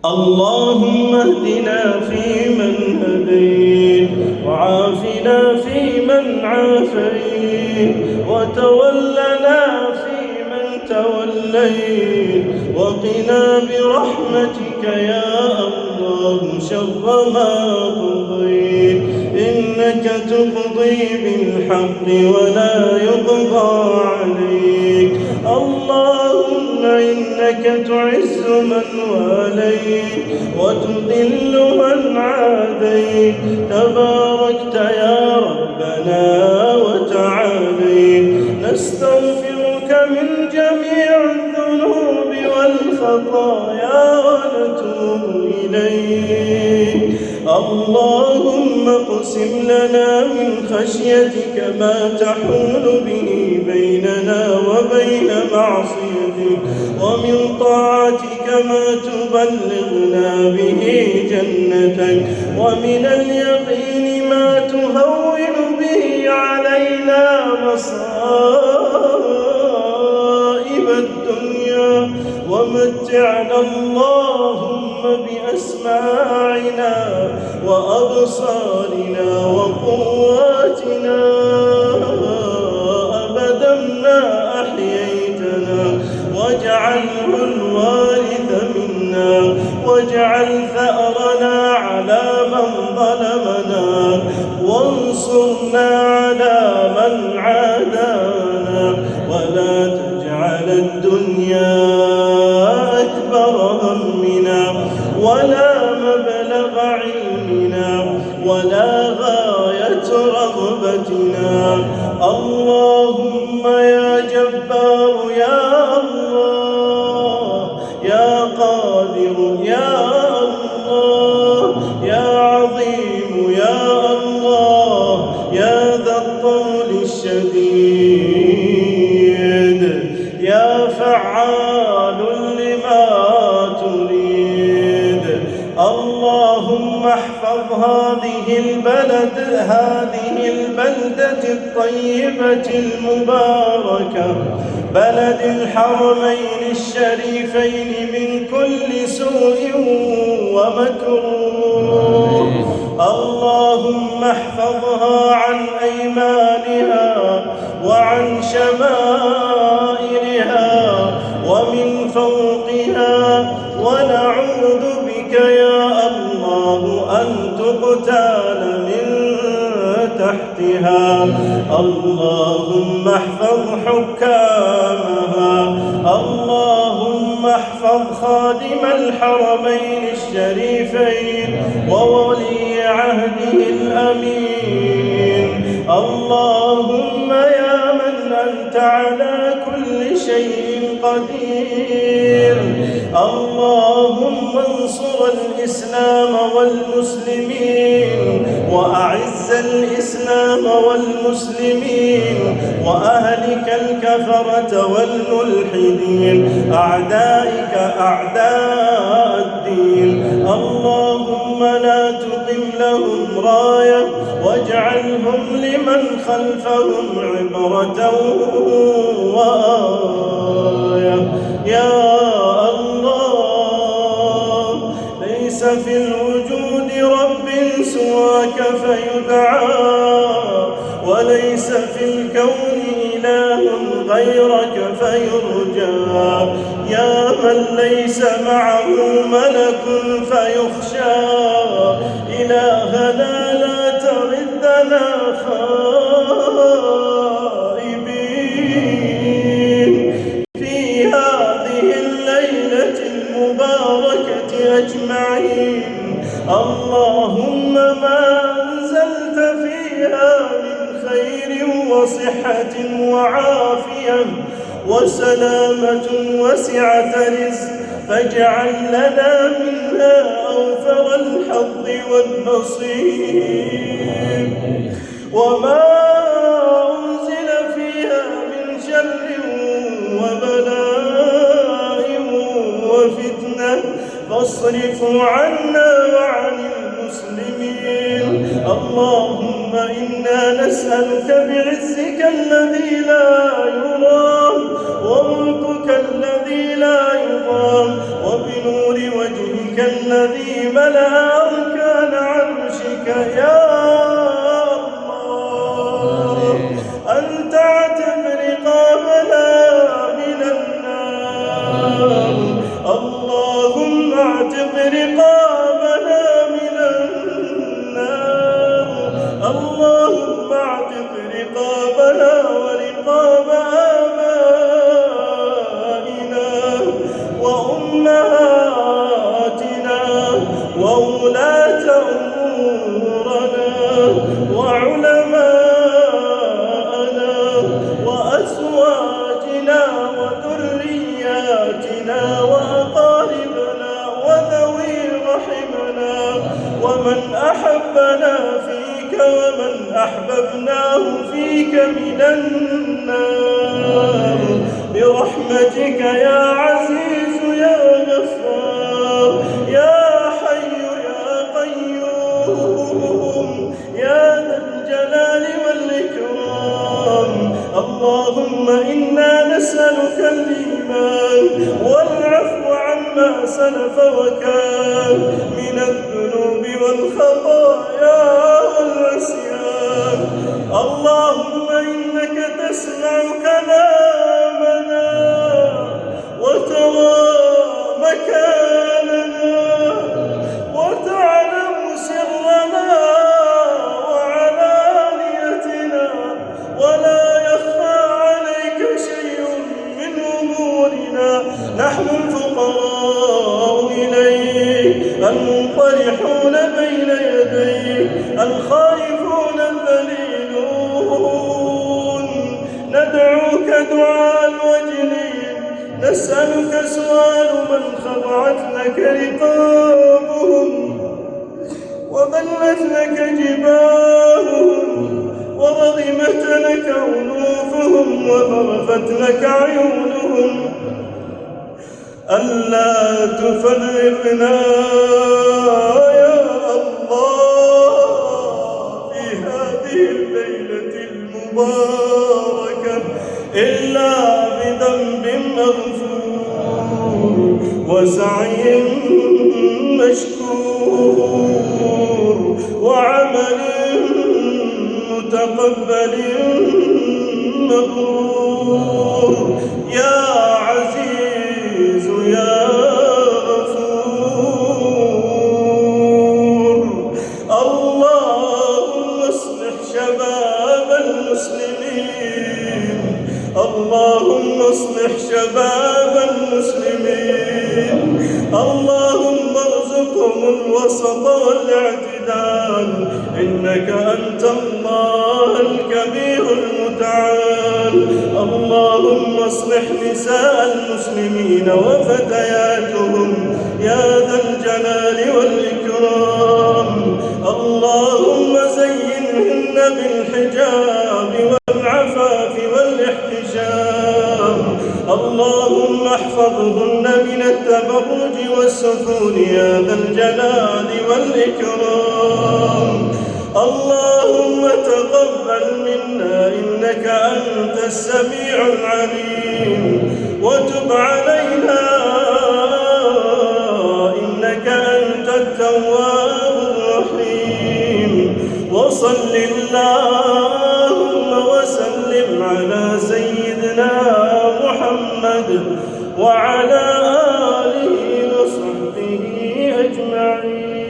اللهم اهدنا فيمن هديت، وعافنا فيمن عافيت، وتولنا فيمن توليت، وقنا برحمتك يا الله شر ما قضيت، إنك تقضي بالحق ولا يقضى عليك. اللهم إنك تعز من واليت وتذل من عاديت، تباركت يا ربنا وتعاليت. نستغفرك من جميع الذنوب والخطايا ونتوب إليك. اللهم اقسم لنا من خشيتك ما تحول به بيننا وبين معصيتك، ومن طاعتك ما تبلغنا به جنتك، ومن اليقين ما تهون به علينا مصائب الدنيا، ومتعنا اللهم بأسماعنا وأبصارنا وقواتنا أبدا ما أحييتنا، واجعله الوارث منا، واجعل ثأرنا على من ظلمنا، وانصرنا على من عادانا، ولا تجعل الدنيا أكبر همنا ولا مبلغ علمنا ولا غاية رغبتنا. اللهم يا جبار يا الله، يا قادر يا الله، يا عظيم يا الله، يا ذا الطول الشديد، يا فعال لما تريد. اللهم احفظ هذه البلدة الطيبة المباركة، بلد الحرمين الشريفين، من كل سوء ومكروه. اللهم احفظها عن أيمانها وعن شمائلها ومن فوقها، ونعوذ بك يا الله أن تقتال من تحتها. اللهم احفظ حكامها، اللهم احفظ خادم الحرمين الشريفين وولي عهده الأمين. اللهم يا من أنت على كل شيء قدير، اللهم انصر الإسلام والمسلمين، وأعز الإسلام والمسلمين، وأهلك الكفرة والملحدين أعدائك أعداء الدين. اللهم لا تقم لهم راية، واجعلهم لمن خلفهم عبرة وآية. يا الله، ليس في الوجود رب سواك فيدعى، وليس في الكون إله غيرك فيرجى. يا من ليس معه ملك فيخشى، إلهنا لا تردنا خائبين في هذه الليلة المباركة أجمعين. اللهم ما أنزلت فيها من خير وصحة وعافية وسلامة وسعة رزق، فاجعل لنا منها أوفر الحظ والنصيب. وما أنزل فيها من شر وبلاء وفتنة فاصرف عنا وعن المسلمين. اللهم إنا نسألك بعزك الذي لا يرام، وملكك الذي لا يضام، وبنور وجهك بوجهك الذي ملأ أركان عرشك يا الله أن تعتق رقابنا من النار. اللهم اعتق رقابنا من النار. اللهم اعتق رقابنا ورقاب آبائنا وأمهاتنا وولاة أمورنا وعلماءنا وأزواجنا وذرياتنا وأقاربنا وذوي رحمنا ومن أحبنا فيك ومن أحببناه فيك من النار برحمتك يا عزيز يا غفار يا حي يا قيوم يا ذا الجلال والإكرام. اللهم إنا نسألك الإيمان والعفو عما سلف وكان من الذنوب والخطايا والعصيان. اللهم إنك تسمع كلامنا وترى مكاننا وتعلم سرنا وعلانيتنا ولا يخفى عليك شيء من أمورنا. نحن الفقراء إليك المنطرحون بين يديك الخائفون الذليلون ندعوك دعاء الوجلين نسألك سؤال من خضعت لك رقابهم وذلت لك جباههم ورغمت لك أنوفهم وذرفت لك عيونهم ألا تفرقنا يا الله في هذه الليلة المباركة إلا بذنب مغفور وسعي مشكور وعمل متقبل مبرور. يا عزيز يا غفور. اللهم اصلح شباب المسلمين. اللهم اصلح شباب المسلمين. اللهم ارزقهم الوسط والاعتدال إنك أنت الله الكبير المتعال. اللهم اصلح نساء المسلمين وفتياتهم يا ذا الجلال والإكرام. اللهم زينهن بالحجاب والعفاف والاحتشام. اللهم احفظهن من التبرج والسفور يا ذا الجلال والإكرام. اللهم تقبل منا إنك أنت السميع العليم وتب علينا إنك أنت التواب الرحيم. وصل اللهم وسلم على سيدنا محمد وعلى آله وصحبه أجمعين.